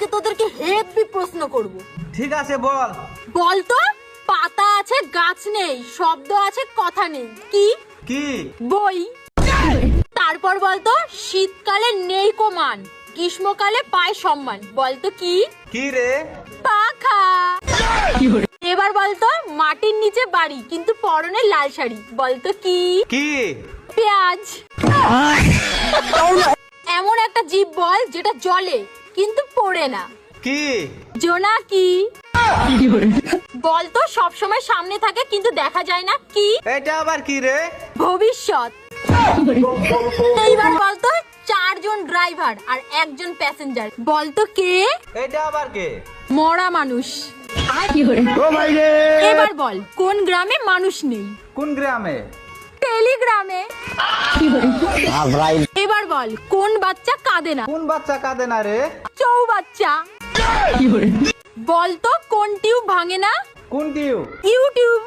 আজকে তোদেরকে হেভি প্রশ্ন করব। ঠিক আছে বল। বল তো, পাতা আছে গাছ নেই, শব্দ আছে কথা নেই, কি? কি? বই। তারপর বলতো, শীতকালে নেই কমান, গ্রীষ্মকালে পায় সম্মান, বলতো কি? কি রে? পাখা। এবার বলতো, মাটির নিচে বাড়ি কিন্তু পরনে লাল শাড়ি, বলতো কি? কি? পেঁয়াজ। এমন একটা জীব বল যেটা জলে কিন্তু পড়ে না। কি? জোনাকি। বলতো, সবসময় সামনে থাকে কিন্তু দেখা যায় না, কি? এটা আবার কি রে? ভবিষ্যৎ। এইবার বলতো, 4 জন ড্রাইভার আর 1 জন প্যাসেঞ্জার, বলতো কে? এটা আবার কে? মরা মানুষ। ও ভাই রে। এবার বল, কোন গ্রামে মানুষ নেই? কোন গ্রামে? টেলিগ্রামে। এবার বল, কোন বাচ্চা কাঁদে না? কোন বাচ্চা কাঁদে না রে? চৌবাচ্চা। বলতো, কোন টিউব ভাঙে না? কোন টিউব? ইউটিউব।